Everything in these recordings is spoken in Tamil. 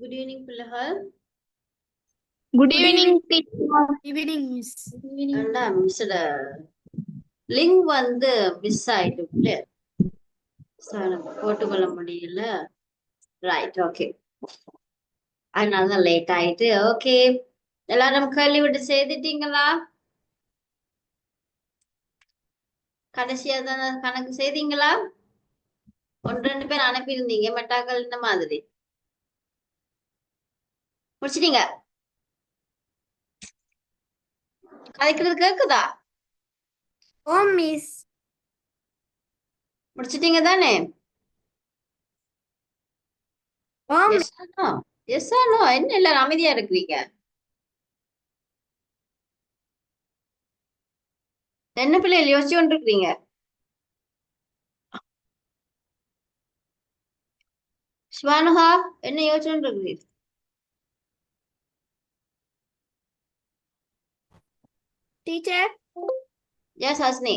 Good evening, பிள்ளைகள். Good evening, teacher. Evening, miss. அண்ணா மிஸ்ஸோட லிங்க் வந்து மிஸ் ஆயிட்டு பிள்ளை. நம்ம போட்டுக்கொள்ள முடியல. Right, okay. அதனாலதான் லேட் ஆயிட்டு. ஓகே, எல்லாரும் கேள்வி விட்டு செய்துட்டீங்களா? கடைசியா தான் கணக்கு செய்தீங்களா? 1-2 பேர் அனுப்பியிருந்தீங்க மெட்டாக்கள் இந்த மாதிரி முடிச்சிட்டீங்க. கதைக்கிறது கேக்குதா? Oh, miss. முடிச்சிட்டீங்க தானே? Oh, எஸ் ஆனோ? எஸ் ஆனோ? என்ன எல்லாரும் அமைதியா இருக்கிறீங்க? என்ன பிள்ளைகள் யோசிச்சு கொண்டு இருக்கிறீங்க? சிவானுகா, என்ன யோசிச்சு கொண்டு இருக்கிறீங்க? teacher. S Hasni.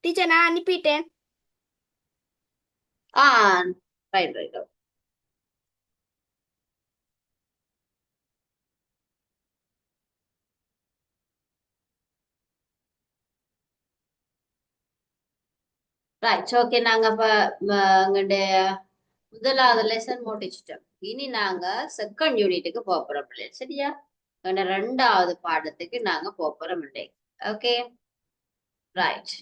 Teacher, நான் அனுப்பிட்டேன். ஆ, ரைட் ரைட். Right, okay. நாங்க இப்ப எங்களுடைய முதலாவது லெசன் முடிச்சிட்டோம். இனி நாங்க செகண்ட் யூனிட்டுக்கு போறோம் பிள்ளைகள். சரியா? எங்களோட 2வது பாடத்துக்கு நாங்க போறோம் இல்லை. Okay, right.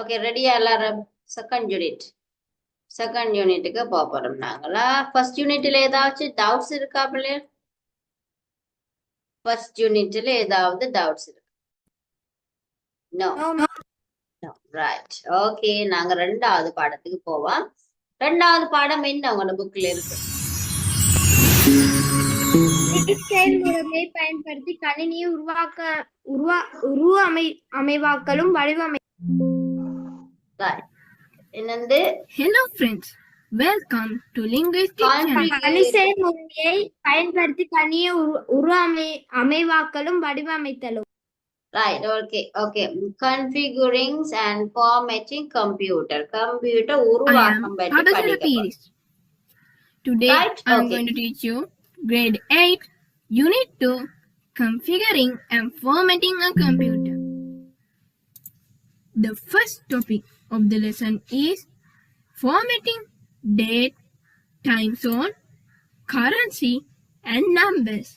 ஓகே, ரெடியா எல்லாரும்? செகண்ட் யூனிட்டுக்கு போறோம் நாங்களா. ஃபர்ஸ்ட் யூனிட்ல ஏதாச்சும் டவுட்ஸ் இருக்கா பிள்ளைகள்? ஃபர்ஸ்ட் யூனிட்ல ஏதாவது டவுட்ஸ் இருக்கு? நோ. No, right, okay. நாங்க 2வது பாடத்துக்கு போவோம். 2வது பாடம் என்ன உங்களோட புக்ல இருக்கு? செயல்முறையை பயன்படுத்தி கணினியை அமைவாக்கலும் வடிவமை. ரைட். என்னது? Hello friends, welcome to Linguistic Channel. கணி செயல்முறையை பயன்படுத்தி கணினியை அமைவாக்கலும் வடிவமைத்தலும். Right, okay, okay. Configuring and formatting computer. Computer I am உருவாக்கம் பற்றி Padasara படிக்கப்படும். Pires. Today Right, I am okay. going to teach you Grade 8, Unit 2, Configuring and Formatting a Computer. The first topic of the lesson is formatting date, time zone, currency and numbers.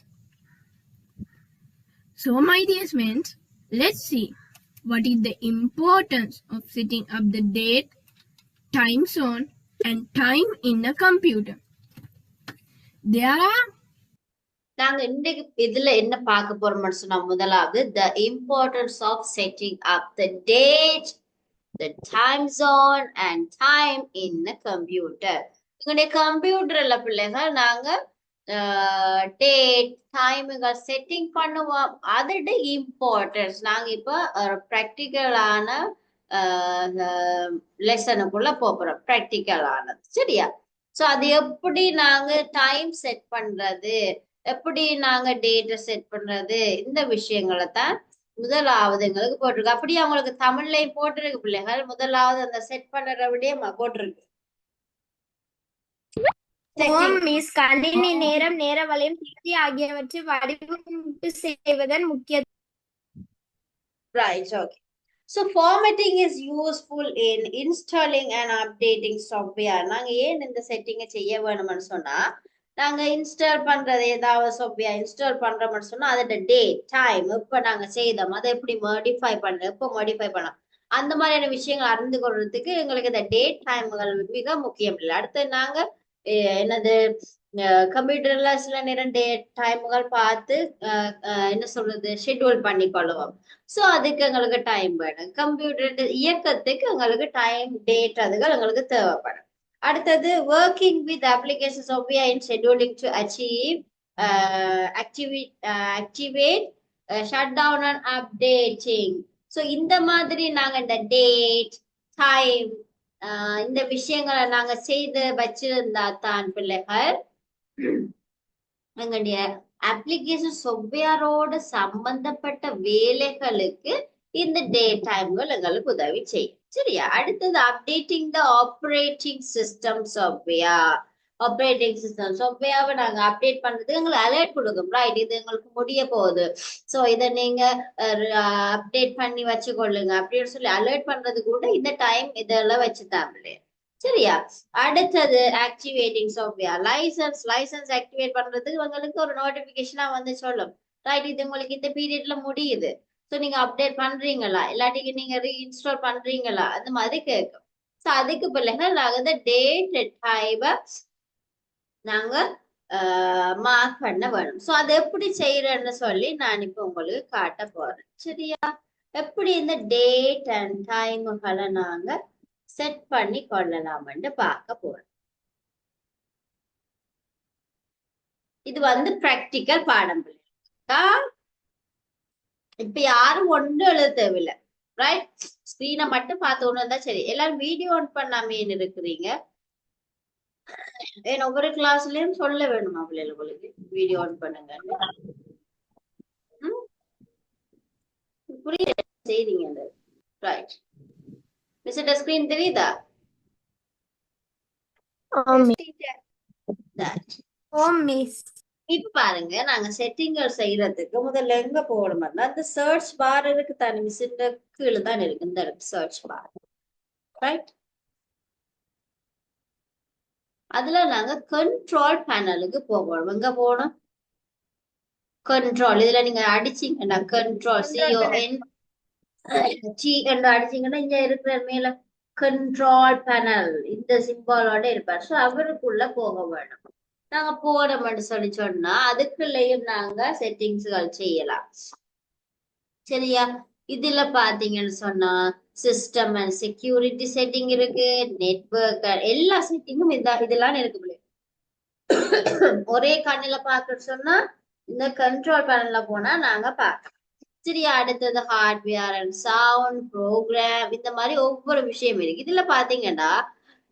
So my dear friends, let's see what is the importance of setting up the date, time zone and time in a computer. There are நாங்க இன்னைக்கு இதுல என்ன பார்க்க போறோம்னு சொன்னா, முதலாவது the importance of setting up the date, the time zone and time in a computer. எங்களுடைய கம்ப்யூட்டர்ல பிள்ளைகள் நாங்க டேட் டைமுகள் செட்டிங் பண்ணுவோம். அதோட இம்பார்ட்டன்ஸ் நாங்க இப்ப ப்ராக்டிக்கலான லெசனுக்குள்ள போறோம். ப்ராக்டிக்கலானது, சரியா? சோ அது எப்படி நாங்க டைம் செட் பண்றது, எப்படி நாங்க டேட்டை செட் பண்றது, இந்த விஷயங்களை தான் முதலாவது எங்களுக்கு போட்டிருக்கு. அப்படியே அவங்களுக்கு தமிழ்லையும் போட்டிருக்கு பிள்ளைகள். முதலாவது அந்த செட் பண்ற விடயமா போட்டிருக்கு. மிஸ் கணினி நேரம், நேர வளையம், தேதி ஆகியவற்றை வடிவமைப்பு செய்வதன் முக்கிய. Right, okay. So formatting is useful in installing and updating software. நாங்க ஏன் இந்த செட்டிங்கை செய்ய வேணும்னு சொன்னா, நாங்க இன்ஸ்டால் பண்றது ஏதாவது சாஃப்ட்வேர் இன்ஸ்டால் பண்றோம்னு சொன்னா அதோட டேட் டைம் இப்ப நாங்க செய்தோம் அதை எப்படி மாடிஃபை பண்ண எப்போ மாடிஃபை பண்ணோம் அந்த மாதிரியான விஷயங்கள் அறிந்து கொள்றதுக்கு எங்களுக்கு இந்த டேட் டைம்கள் மிக முக்கியம். இல்லை அடுத்து நாங்க என்னது கம்ப்யூட்டர்ல சில நேரம் டேட் டைம்கள் பார்த்து என்ன சொல்றது ஷெட்யூல் பண்ணி கொள்ளுவோம். சோ அதுக்கு எங்களுக்கு டைம் வேணும். கம்ப்யூட்டர் இயக்கத்துக்கு எங்களுக்கு டைம் டேட் அதுகள் எங்களுக்கு தேவைப்படும். அடுத்தது working with application software in scheduling to achieve activate shut down and updating. So இந்த மாதிரி நாங்க இந்த டேட் டைம் இந்த விஷயங்களை நாங்க செய்து வச்சிருந்தா தான் பிள்ளைகள் எங்களுடைய அப்ளிகேஷன் சாஃப்ட்வேரோட சம்பந்தப்பட்ட வேலைகளுக்கு இந்த டே டைம்கள் எங்களுக்கு உதவி செய்யும், சரியா? அடுத்தது updating the operating system software. Operating system சாஃப்ட்வேரை நாங்க அப்டேட் பண்றது எங்களுக்கு அலர்ட் கொடுக்கும், ரைட்? இது எங்களுக்கு முடிய போகுது, ஸோ இதை நீங்க அப்டேட் பண்ணி வச்சுக்கொள்ளுங்க அப்படின்னு சொல்லி அலர்ட் பண்றது கூட இந்த டைம் இதெல்லாம் வச்சுட்டாங்களே. சரியா? அடுத்தது ஆக்டிவேட்டிங் சாஃப்ட்வேர் லைசன்ஸ் ஆக்டிவேட் பண்றதுக்கு உங்களுக்கு ஒரு நோட்டிபிகேஷனா வந்து சொல்லும், ரைட்? இது உங்களுக்கு இந்த பீரியட்ல முடியுது, ஸோ நீங்க அப்டேட் பண்றீங்களா இல்லாட்டிக்கு நீங்க ரீஇன்ஸ்டால் பண்றீங்களா அந்த மாதிரி கேட்கும். ஸோ அதுக்கு பிள்ளைங்க நாங்க டேட் டைம் நாங்க மார்க் பண்ண வேணும். ஸோ அதை எப்படி செய்யறேன்னு சொல்லி நான் இப்ப உங்களுக்கு காட்ட போறேன். சரியா? எப்படி இந்த டேட் அண்ட் டைமுகளை நாங்க செட் பண்ணி கொள்ளலாம்னு பார்க்க போறோம். இது வந்து பிராக்டிக்கல் பாடம். இப்ப யாரும் ஒன்று எழுத தேவையில்லை, ரைட்? ஸ்கிரீனை மட்டும் பார்த்து ஒண்ணு இருந்தா சரி. எல்லாரும் வீடியோ ஆன் பண்ணாம ஏன் இருக்கிறீங்க? ஏன் ஒவ்வொரு கிளாஸ்லயும் சொல்ல வேணுமா பிள்ளைகளுக்கு வீடியோ ஆன் பண்ணுங்க? புரிய செய்றீங்க, ரைட்? மிஸ்ட ஸ்கிரீன் தெரியுதா? இப்ப பாருங்க, நாங்க செட்டிங்கள் செய்யறதுக்கு முதல்ல எங்க போகணும்னா அந்த சர்ச் பார் இருக்கு தானே, மிஸ்ட கீழே தான் இருக்கு இந்த சர்ச் பார், ரைட்? அதுல நாங்க கண்ட்ரோல் பேனலுக்கு போகணும். எங்க போகணும்? கண்ட்ரோல். இதுல நீங்க அடிச்சீங்கன்னா கண்ட்ரோல் CON T என்று அடிச்சீங்கன்னா இங்க இருக்கிற மேல கண்ட்ரோல் பேனல் இந்த சிம்பாலோட இருப்பார். ஸோ அவருக்குள்ள போக வேணும். நாங்க போறோம்னு சொல்லி சொன்னா அதுக்குள்ளேயும் நாங்க செட்டிங்ஸ்கள் செய்யலாம். சரியா? இதுல பாத்தீங்கன்னு சொன்னா சிஸ்டம் அண்ட் செக்யூரிட்டி செட்டிங் இருக்கு, நெட்வொர்க் எல்லா செட்டிங்கும் இதெல்லாம் இருக்கு. ஒரே கண்ணுல பாக்க சொன்னா இந்த கண்ட்ரோல் பேனல்ல போனா நாங்க பார்க்கலாம். சரியா? அடுத்தது ஹார்ட்வேர் அண்ட் சவுண்ட் ப்ரோக்ராம் இந்த மாதிரி ஒவ்வொரு விஷயம் இருக்கு. இதுல பாத்தீங்கன்னா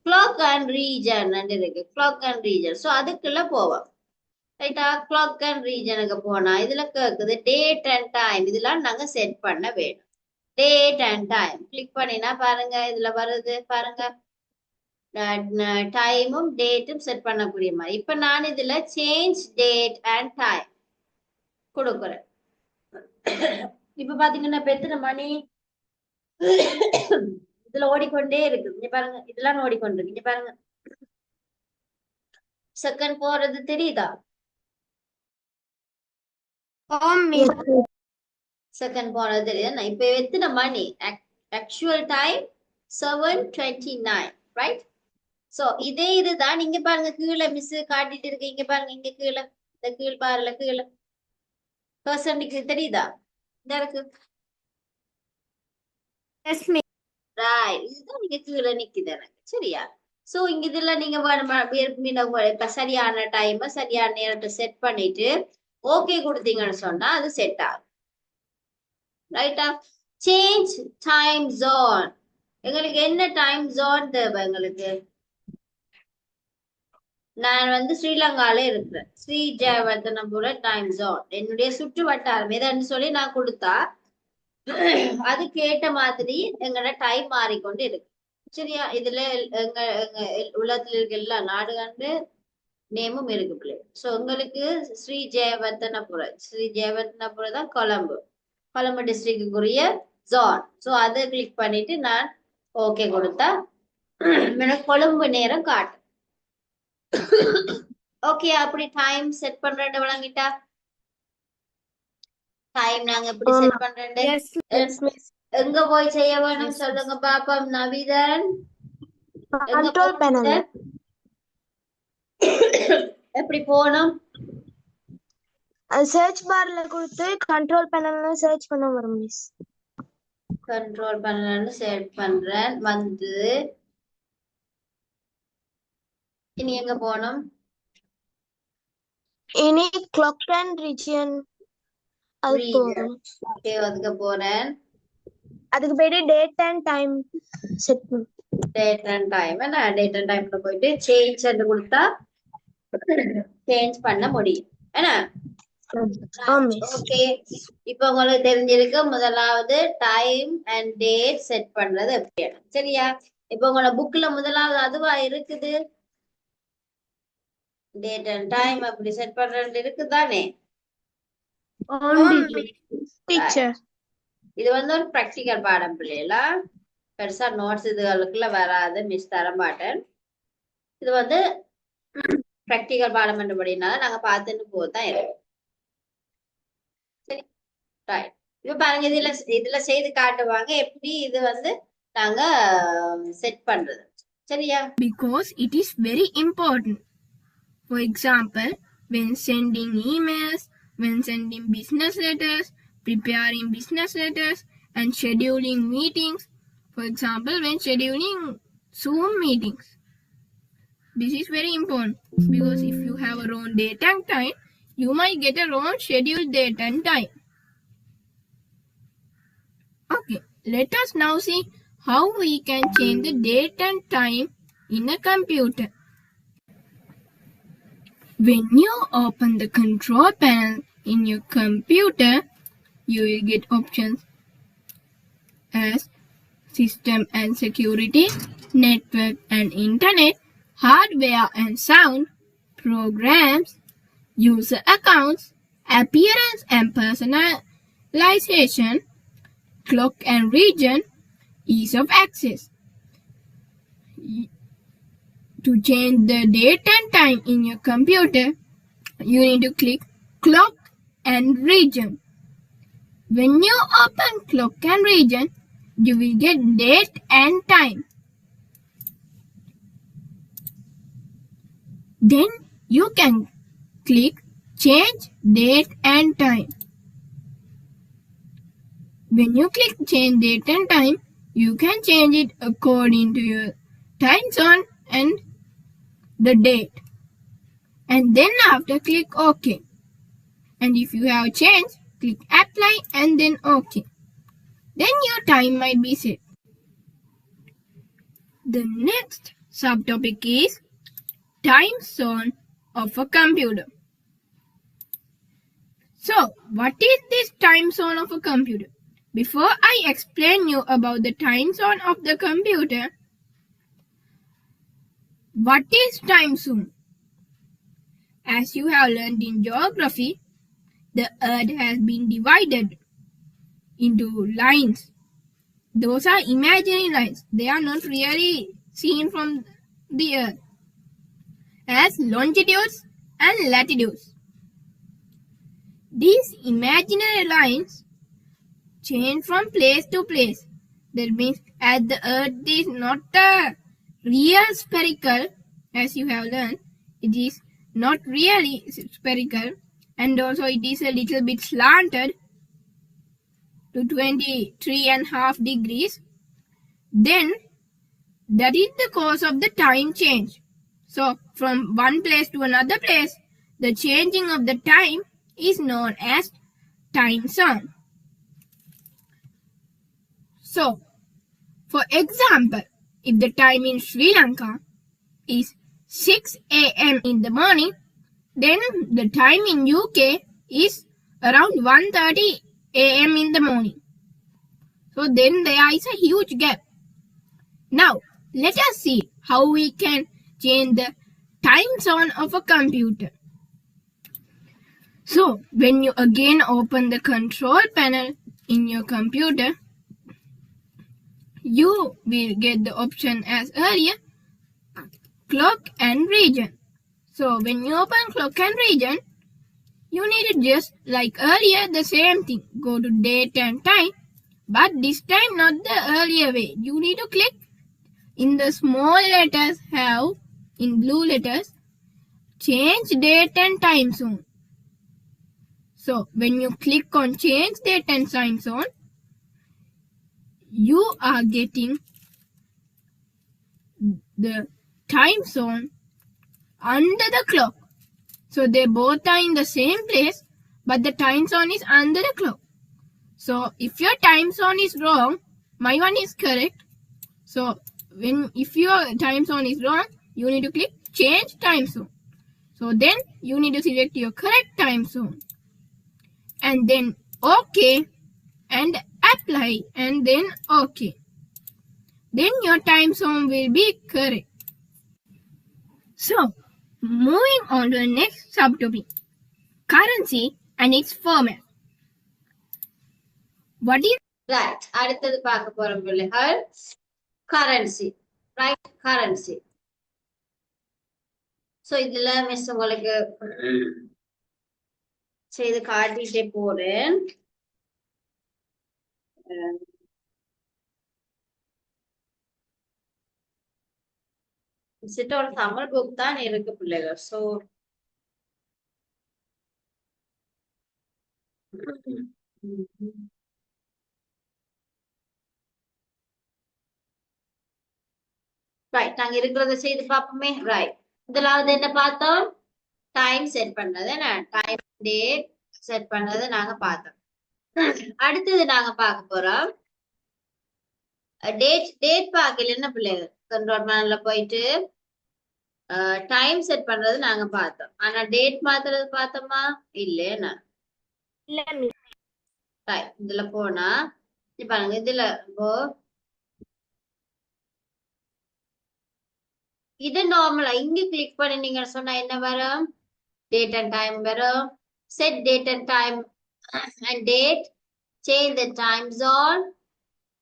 கிளாக் அண்ட் ரீஜன் இருக்கு, கிளாக் அண்ட் ரீஜன். ஸோ அதுக்குள்ள போவோம், ரைட்டா? கிளாக் அண்ட் ரீஜனுக்கு போனா இதுல கேக்குது டேட் அண்ட் டைம். இதெல்லாம் நாங்க செட் பண்ண வேணும். டேட் அண்ட் டைம் கிளிக் பண்ணினா பாருங்க இதுல வருது பாருங்க, டைமும் டேட்டும் செட் பண்ணக்கூடிய மாதிரி. இப்ப நான் இதுல சேஞ்ச் டேட் அண்ட் டைம் கொடுக்குறேன். இப்ப பாத்தீங்கன்னா இப்ப எத்தனை மணி இதுல ஓடிக்கொண்டே இருக்கு. இங்க பாருங்க, இதெல்லாம் ஓடிக்கொண்டிருக்கு. இங்க பாருங்க செகண்ட் போறது தெரியுதா? செகண்ட் போறது தெரியுதா? இப்ப எத்தனை மணி? Actual time 7:29, right? சோ இதே இதுதான் இங்க பாருங்க கீழே மிஸ் காட்டிட்டு இருக்கு. இங்க பாருங்க, இங்க கீழே இந்த கீழ் பாருல கீழே பெர்சன்டேஜ் தெரியுதா? இந்த இருக்கு, ரைட்? இதுதான் நீங்க கீழே நிக்குது எனக்கு. சரியா? சோ இங்க இதுல நீங்க இப்ப சரியான டைம் சரியான நேரத்தை செட் பண்ணிட்டு ஓகே கொடுத்தீங்கன்னு சொன்னா அது செட் ஆகும், ரைட்டா? Change time zone. எங்களுக்கு என்ன டைம் ஜோன் தேவை? எங்களுக்கு நான் வந்து ஸ்ரீலங்கால இருக்கிறேன், ஸ்ரீ ஜெயவர்தனபுர டைம் ஜோன் என்னுடைய சுற்று வட்டாரம் எதுன்னு சொல்லி நான் கொடுத்தா அதுக்கு ஏற்ற மாதிரி எங்களோட டைம் மாறிக்கொண்டு இருக்கு. சரியா? இதுல எங்க உலகத்துல இருக்க எல்லா நாடுகண்டு நேமும் இருக்கு பிள்ளை. சோ உங்களுக்கு ஸ்ரீ ஜெயவர்தனபுரம் தான் கொழம்பு டிஸ்ட்ரிக்டுக்குரிய ஜோன். சோ அதை கிளிக் பண்ணிட்டு நான் ஓகே கொடுத்தா எனக்கு கொழும்பு நேரம் காட்டு. ஓகே, அப்படி டைம் செட் பண்றேன் வழங்கிட்டா. டைம் நாங்க எப்படி செட் பண்றேன் எங்க போய் செய்ய வேணும் சொல்லுங்க பாப்போம். நவிதன் கண்ட்ரோல் பேனல் எப்படி போகணும்? சர்ச் பார்ல கொடுத்து கண்ட்ரோல் பேனல்ல சர்ச் பண்ண வரும் மிஸ். கண்ட்ரோல் பேனல்னு செட் பண்றேன், வந்து இனி எங்க போகணும்? இனி கிளாக் அண்ட் ரீஜன் ஓகே, அதுக்கு போறேன். அதுக்கு போயிட்டு டேட் அண்ட் டைம் செட் பண்ணு. டேட் அண்ட் டைம் என்ன? டேட் அண்ட் டைம்ல போயிட்டு சேஞ்ச் கொடுத்தா சேஞ்ச் பண்ண முடியும் என்ன? ஓகே, இப்ப உங்களுக்கு தெரிஞ்சிருக்கு முதலாவது டைம் அண்ட் டேட் செட் பண்றது எப்படி. சரியா? இப்ப உங்களோட புக்ல முதலாவது அதுவா இருக்குது. டேட் அண்ட் டைம் அப்படி செட் பண்றது இருக்குதானே? teacher. இது வந்து ஒரு பிராக்டிக்கல் பாடம் பிள்ளைகளா, பெருசா நோட்ஸ் இதுகளுக்குள்ள வராது, மிஸ் தர மாட்டேன். இது வந்து பிராக்டிக்கல் பாடம் என்றபடினால நாங்க பார்த்துட்டு போதான் இருக்கோம். சரி, ரைட். இப்ப பாருங்க, இதுல செய்து காட்டுவாங்க எப்படி இது வந்து நாங்க செட் பண்றது. சரியா? Because it is very important. For example, when sending emails, when sending business letters, preparing business letters, and scheduling meetings. For example, when scheduling Zoom meetings. This is very important because if you have a wrong date and time, you might get a wrong scheduled date and time. Okay, let us now see how we can change the date and time in a computer. When you open the control panel in your computer, you will get options as System and Security, Network and Internet, Hardware and Sound, Programs, User Accounts, Appearance and Personalization, Clock and Region, Ease of Access. To change the date and time in your computer, you need to click Clock and Region. When you open Clock and Region, you will get date and time. Then you can click Change Date and Time. When you click Change Date and Time, you can change it according to your time zone and the date. And then after click OK. And if you have changed, click Apply and then OK. Then your time might be set. The next subtopic is time zone of a computer. So, what is this time zone of a computer? Before I explain you about the time zone of the computer, what is time zone? As you have learned in geography, the earth has been divided into lines. Those are imaginary lines. They are not really seen from the earth. As longitudes and latitudes. These imaginary lines change from place to place. That means as the earth is not a real spherical, as you have learned, it is not really spherical, and also it is a little bit slanted to 23.5 degrees, then that is the cause of the time change. So from one place to another place, the changing of the time is known as time zone. So, for example, if the time in Sri Lanka is 6 a.m. in the morning, then the time in UK is around 1:30 a.m. in the morning. So then there is a huge gap. Now, let us see how we can change the time zone of a computer. So, when you again open the control panel in your computer, you will get the option as earlier, Clock and Region. So, when you open Clock and Region, you need to just like earlier the same thing. Go to date and time, but this time not the earlier way. You need to click in the small letters have in blue letters, change date and time zone. So, when you click on change date and time zone, you are getting the time zone under the clock. So they both are in the same place, but the time zone is under the clock. So if your time zone is wrong, my one is correct. So if your time zone is wrong, you need to click change time zone. So then you need to select your correct time zone. And then OK and apply and then OK. Then your time zone will be correct. So, Moving on to the next subtopic, currency and its format. What is right, அடுத்தது பார்க்க போறோம் பிள்ளைகள் கரன்சி. Right, currency. சோ இதுல மிஸ் உங்களுக்கு செய்து காட்டிட்டே போறேன். ஒரு தமிழ் புக் தான் இருக்கு பிள்ளைகள். சோ ரைட், நாங்க இருக்கிறத செய்து பார்ப்போமே. ரைட், முதலாவது என்ன பார்த்தோம்? டைம் செட் பண்றது, என்ன டைம் டேட் செட் பண்றது நாங்க பார்த்தோம். அடுத்தது நாங்க பார்க்க போறோம் டேட் பார்க்கல என்ன பிள்ளைகள், கண்ட்ரோல் பேனல்ல போயிட்டு டைம் செட் பண்றது நாங்க பார்த்தோம். ஆனா டேட் மாத்துறது பார்த்தோமா? இல்லையா? இதுல போனா பாருங்க, இதுல இப்போ இது நார்மலா இங்க கிளிக் பண்ணி நீங்க சொன்னா என்ன வரும்? டேட் அண்ட் டைம் வரும். Set date and time and date, change the time zone,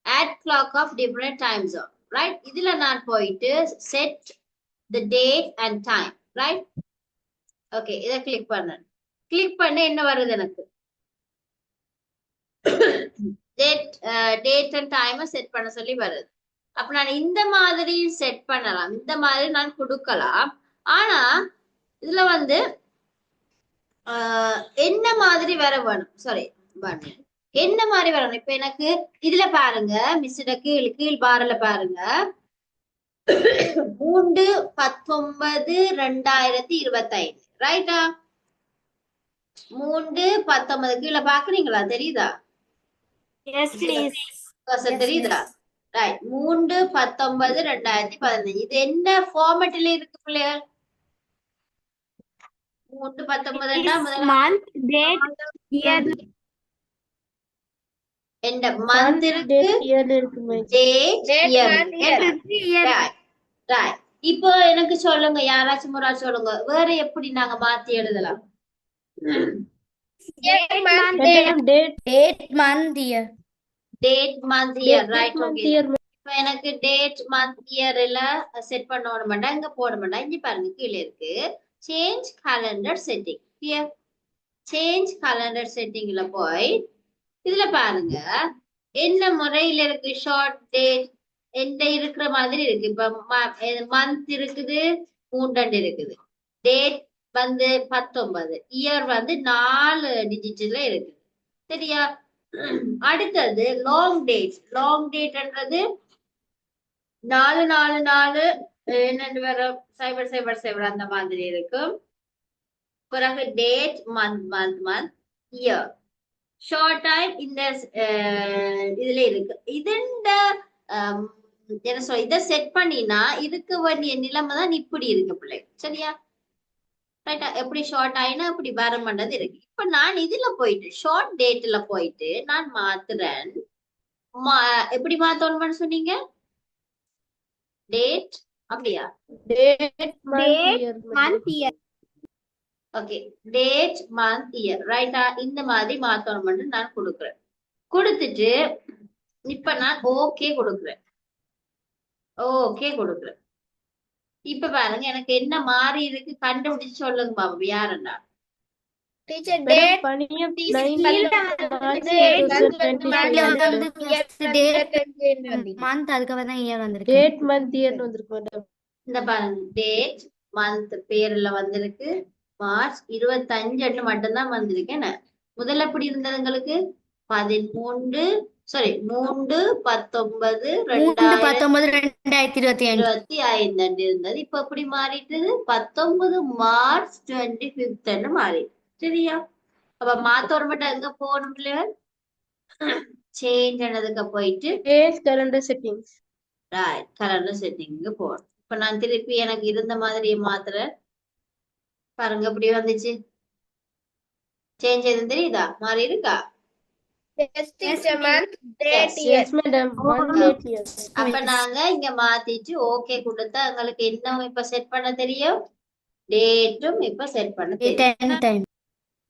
add clock of different time zone. Right, இதுல நான் போயிட்டு set the date and time. Right, okay, இதை கிளிக் பண்ணேன். கிளிக் பண்ண என்ன வருது எனக்கு? டேட் அண்ட் டைம் செட் பண்ண சொல்லி வருது. அப்ப நான் இந்த மாதிரி செட் பண்ணலாம், இந்த மாதிரி நான் கொடுக்கலாம். ஆனா இதுல வந்து என்ன மாதிரி வர வேணும்? சாரி, என்ன மாதிரி வரணும்? இப்ப எனக்கு இதுல பாருங்க, மிஸ்ட கீழ் பாருல பாருங்க, 3/19/2025. ரைட்டா? 3/19 கீழே பாக்குறீங்களா? தெரியுதா? தெரியுதா? ரைட், 3/19/2015. இது என்ன ஃபார்மேட்ல இருக்கு பிள்ளைகள்? 3/19 எந்த மந்த் இருக்கு? இப்போ எனக்கு சொல்லுங்க, யாராச்சும் ஒரு சொல்லுங்க, வேற எப்படி நாங்க மாத்தி எழுதலாம்? Date month year. Right, okay. இப்போ எனக்கு டேட் மந்த் இயர்ல செட் பண்ண மாட்டேன், இங்க போட மாட்டேன். இங்க பாருங்க, கீழே இருக்கு change calendar setting. Change calendar செட்டிங்ல போய் இதுல பாருங்க என்ன முறையில இருக்கு. ஷார்ட் டேட் எந்த இருக்கிற மாதிரி இருக்கு. இப்ப மந்த் இருக்குது, 3 இருக்குது. டேட் வந்து 19, இயர் வந்து 4 டிஜிட்ல இருக்கு. சரியா? அடுத்தது லாங் டேட். லாங் டேட்ன்றது 444 என்னன்னு வரும், 000 அந்த மாதிரி இருக்கும். பிறகு date month year. Short time இந்த இதுல இருக்கு. இதுண்ட என்ன சொல்ல, இதை செட் பண்ணினா இருக்க வேண்டிய நிலைமை தான் இப்படி இருக்கு பிள்ளை. சரியா? ரைட்டா? எப்படி ஷார்ட் ஆயினா அப்படி வர மாட்டது இருக்கு. இப்ப நான் இதுல போயிட்டு ஷார்ட் டேட்ல போயிட்டு நான் மாத்துறேன். எப்படி மாத்தணும்னு சொன்னீங்க? டேட் அப்படியா? Okay, date month year. ரைட்டா? இந்த மாதிரி மாத்தணும்னு நான் கொடுக்குறேன். கொடுத்துட்டு இப்ப நான் ஓகே கொடுக்குறேன். ஓகே கொடுக்குறேன். இப்ப பாருங்க எனக்கு என்ன மாறி இருக்கு கண்டுபிடிச்சு சொல்லுங்க பாபு, யாருன்னா? இந்த பாருங்க, டேட் மந்த் பேர்ல வந்திருக்கு மார்ச் 25 மட்டும்தான் வந்திருக்கு. என்ன முதல்ல எப்படி இருந்தது உங்களுக்கு? 3/19/2025 இருந்தது. இப்ப எப்படி மாறிட்டது? 19 மார்ச் 25 மாறிட்டு. சரியா? அப்ப மாத்தோட மட்டும் எங்க போகணும் இல்லையா? சேஞ்ச் ஆனதுக்கு போயிட்டு கேலண்டர் செட்டிங்ஸ். ரைட், கேலண்டர் செட்டிங்க்கு போகணும். இப்ப நான் திருப்பி எனக்கு இருந்த மாதிரி மாத்துறேன். பாருங்க எப்படி வந்துச்சு. சேஞ்ச் எதுவும் தெரியுதா? மாறி இருக்கா? அப்ப நாங்க இங்க மாத்திட்டு ஓகே கொடுத்தா எங்களுக்கு என்ன இப்ப செட் பண்ண தெரியும்? டேட்டும் இப்ப செட் பண்ண தெரியும். Time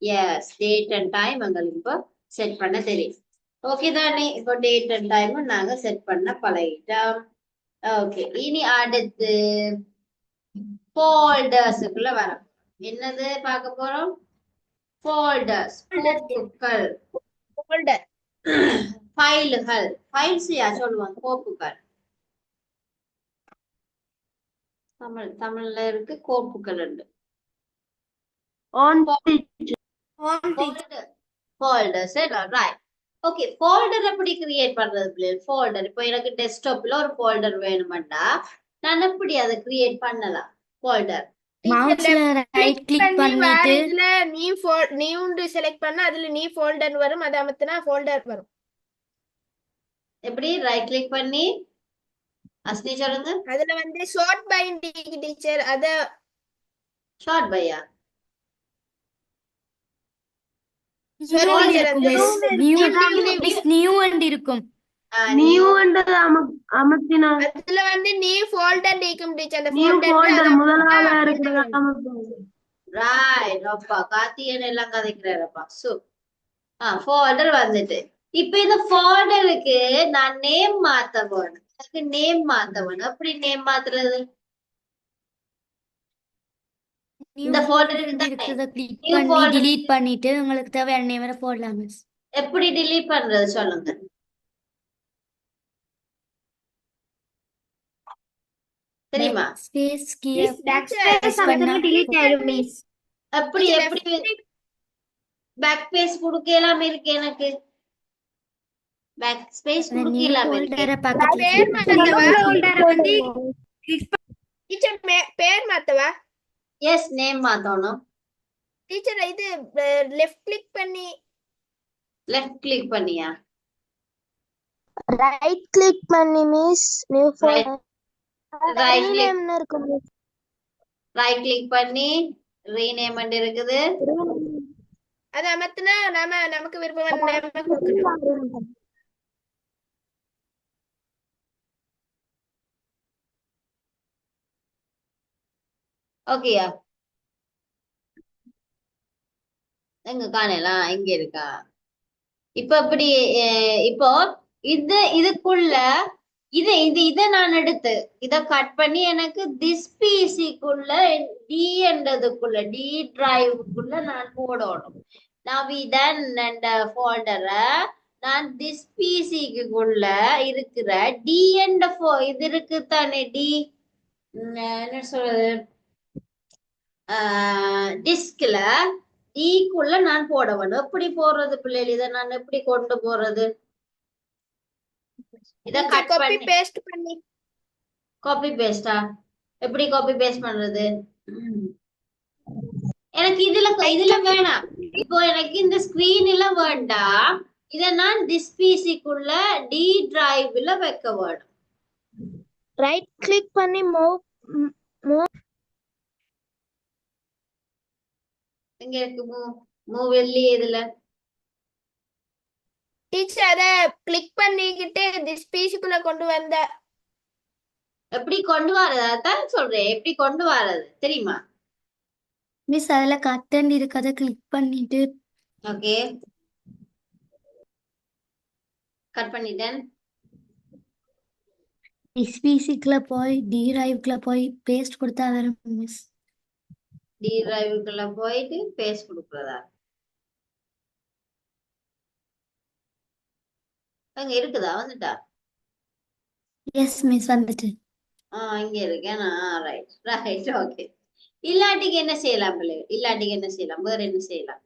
yes, date and time எங்களுக்கு இப்போ செட் பண்ண தெரியும். ஓகே தானே? இப்போ டேட் அண்ட் டைம் நாங்க செட் பண்ண பழகிட்டோம். ஓகே, இனி அடுத்து ஃபோல்டர்ஸுக்குள்ள வரோம். என்னது பார்க்க போறோம்? ஃபோல்டர்ஸ், கோப்புகள், folder. ஃபைல்கள். ஃபைல்ஸ் யா சொல்லுவாங்க, கோப்புகள். தமிழ்ல இருக்கு கோப்புகள் உண்டு. On folders, right. Okay, folder எப்படி கிரியேட் பண்றது பிள்ளைகள்? ஃபோல்டர் இப்போ எனக்கு டெஸ்க்டாப்ல ஒரு ஃபோல்டர் வேணுமெண்டா நான் எப்படி அதை கிரியேட் பண்ணலாம்? ஃபோல்டர் மவுஸ்ல ரைட் கிளிக் பண்ணிட்டு இதுல நீ உண்டு செலக்ட் பண்ணா அதுல நீ ஃபோல்டர் வரும், அதை அமர்த்தினா ஃபோல்டர் வரும். எப்படி ரைட் கிளிக் பண்ணி அஸ்னி சொல்லுங்க. அதுல வந்து ஷார்ட் பைண்டிங் டீச்சர் அத ஷார்ட் பையா? நியூ அண்ட் இருக்கும் நியூ அமர்த்தினா அதுல வந்து நீ ஃபோல்டர் நீக்கும் டீச்சர். அந்த ஃபோல்டர் முதலாவதா இருக்கிறது. ரைட். அப்பா கார்த்திகேயன் எல்லாம் கதைக்கிறாரப்பா. ஃபோல்டர் வந்துட்டு இப்ப இந்த ஃபோல்டருக்கு நான் நேம் மாத்த வேணும். எனக்கு நேம் மாத்த வேணும். எப்படி நேம் மாத்துறது? இந்த ஃபோல்டருக்கு இருக்கிறத கிளிக் பண்ணி delete பண்ணிட்டு உங்களுக்கு தேவையான நேம் வர போடலாம் மிஸ். எப்படி delete பண்றது சொல்லுங்க. தெரியுமா? ஸ்பேஸ் கீயை பேக் பண்ணா delete ஆயிடும் மிஸ். எப்படி பேக் ஸ்பேஸ் கொடுக்கலாம் இருக்கு எனக்கு. பேக் ஸ்பேஸ் கொடுக்கலாம் இருக்கு. ஃபோல்டரை பக்கத்துல பேர் டீச்சர் பேர் மாத்தவா? எஸ், நேம் மாத்தணும். டீச்சர் இது லெஃப்ட் கிளிக் பண்ணி லெஃப்ட் கிளிக் பண்ணியா? ரைட் கிளிக் பண்ணி miss new folder right click rename இருக்கும் மிஸ். ரைட் கிளிக் பண்ணி ரீநேம் இருக்குது. அத அமர்த்தினா நமக்கு விருப்பமான நேம் கொடுக்கணும். ஓகேயா? எங்க காணலாம், இங்க இருக்கா? இப்ப இப்படி இப்போ இதுக்குள்ள இத நான் எடுத்து இத கட் பண்ணி எனக்கு திஸ் பிசிக்குள்ள டி என்றதுக்குள்ள டி டிரைவுக்குள்ள நான் போடணும். நான் இதன் அந்த ஃபோல்டரை நான் திஸ் பிசிக்குள்ள இருக்கிற டி என்ற இது இருக்கு தானே, டி என்ன சொல்றது, டிஸ்க்ல ஈக்குள்ள நான் போட வேணும். எப்படி போடுறது பிள்ளைகள்? இதை நான் எப்படி கொண்டு போறது? இத கட் காப்பி பண்ணி பேஸ்ட் பண்ணி காப்பி பேஸ்டா? எப்படி காப்பி பேஸ்ட் பண்றது? எனக்கு இதுல வேணாம். இப்போ எனக்கு இந்த ஸ்கிரீன்ல வேண்டாம். இத நான் திஸ் பிசிக்குள்ள டி டிரைவ்ல வைக்க வேணும். ரைட் கிளிக் பண்ணி மூவ் எங்க இருக்கு மூவ் இல்லையே இதுல. டீச்சர் அத கிளிக் பண்ணிக்கிட்டு திஸ் பீஸுக்குள்ள கொண்டு வந்த எப்படி கொண்டு வரது? அதான் சொல்றேன், எப்படி கொண்டு வரது தெரியுமா? மிஸ் அதுல கட் அண்ட் இருக்கதை கிளிக் பண்ணிட்டு ஓகே, கட் பண்ணிட்டேன். எஸ்பிசிக்குள்ள போய் டி டிரைவ்க்குள்ள போய் பேஸ்ட் கொடுத்தா வரும் மிஸ். டி டிரைவுக்குள்ள போயிட்டு பேஸ்ட் கொடுக்குறதா? அங்க இருக்குதா? வந்துட்டா? எஸ் மிஸ் வந்துட்டு. இங்க இருக்கேன். Right right, okay. இல்லாட்டிக்கு என்ன செய்யலாம் பிள்ளைகள்? இல்லாட்டிக்கு என்ன செய்யலாம்? வேற என்ன செய்யலாம்?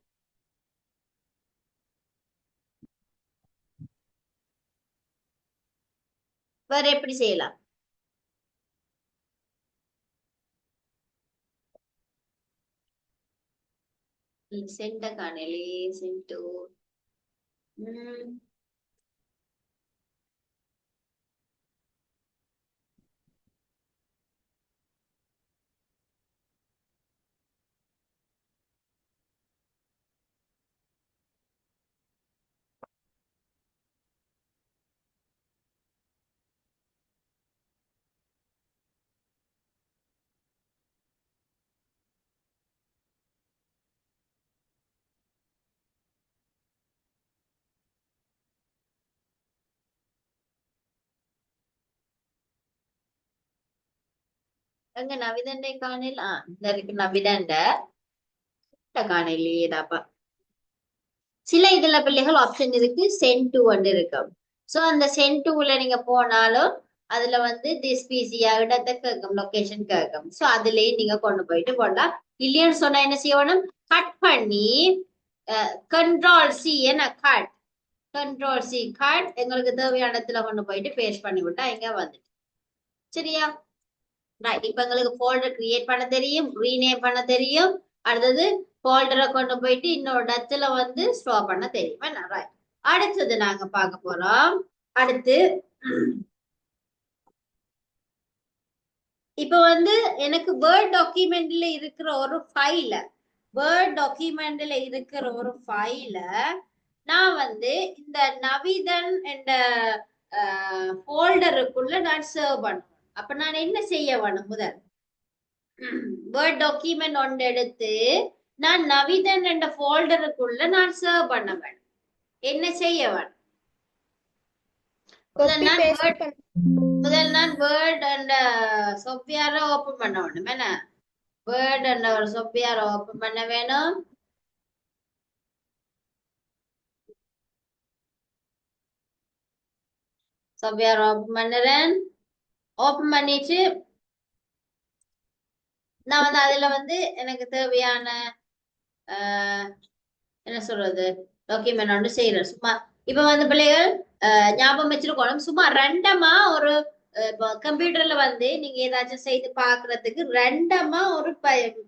வேற எப்படி செய்யலாம்? Centre காணலே, CENTO. அங்க நவிதண்டை காணில் இந்த இருக்கு நவிதண்ட காணிலேதாப்பா. சில இதுல பிள்ளைகள் ஆப்ஷன் இருக்கு சென்ட் டு வந்து இருக்கும். சோ அந்த சென்ட் டுல நீங்க போனாலும் அதுல வந்து திஸ் பிசியா இடத்தை கேட்கும், லொகேஷன் கேட்கும். சோ அதுலயும் நீங்க கொண்டு போயிட்டு போடலாம். இல்லைன்னு சொன்னா என்ன செய்யணும், கட் பண்ணி கண்ட்ரோல் சி என்ன கட், கண்ட்ரோல் சி கட், எங்களுக்கு தேவையான இடத்துல கொண்டு போயிட்டு பேஸ்ட் பண்ணி விட்டா இங்க வந்துட்டு. சரியா? ரைட். இப்ப எங்களுக்கு ஃபோல்டர் கிரியேட் பண்ண தெரியும், ரீநேம் பண்ண தெரியும். அடுத்தது ஃபோல்டரை கொண்டு போயிட்டு இன்னொரு இடத்துல வந்து ஸ்டோர் பண்ண தெரியும். என்ன? ரைட். அடுத்தது நாங்க பார்க்க போறோம். அடுத்து இப்ப வந்து எனக்கு வேர்ட் டாக்குமெண்ட்ல இருக்கிற ஒரு ஃபைல, வேர்ட் டாக்குமெண்ட்ல இருக்கிற ஒரு ஃபைல நான் வந்து இந்த நவிதன் என்ற ஃபோல்டருக்குள்ள நான் சேவ் பண்ணுவேன். அப்ப நான் என்ன செய்ய வேணும், முதல் வேர்ட் டாக்குமெண்ட் ஒன்று எடுத்து நான் நவிதன் என்ற ஃபோல்டருக்குள்ள நான் சேவ் பண்ண வேணும். என்ன செய்ய வேணும், முதல் நான் வேர்ட் என்ற சாஃப்ட்வேரை ஓபன் பண்ண வேணும். என்ன? வேர்ட் என்ற ஒரு சாஃப்ட்வேரை ஓபன் பண்ண வேணும். சாஃப்ட்வேர் ஓபன் பண்ணுறேன். ஓபன் பண்ணிட்டு நான் வந்து அதுல வந்து எனக்கு தேவையான என்ன சொல்றது டாக்குமெண்ட் ஒன்று செய்யறேன். சும்மா இப்ப வந்து பிள்ளைகள் ஞாபகம் வச்சிருக்கணும், சும்மா ரெண்டமா ஒரு கம்ப்யூட்டர்ல வந்து நீங்க ஏதாச்சும் செய்து பாக்குறதுக்கு ரெண்டமா ஒரு பேஜ்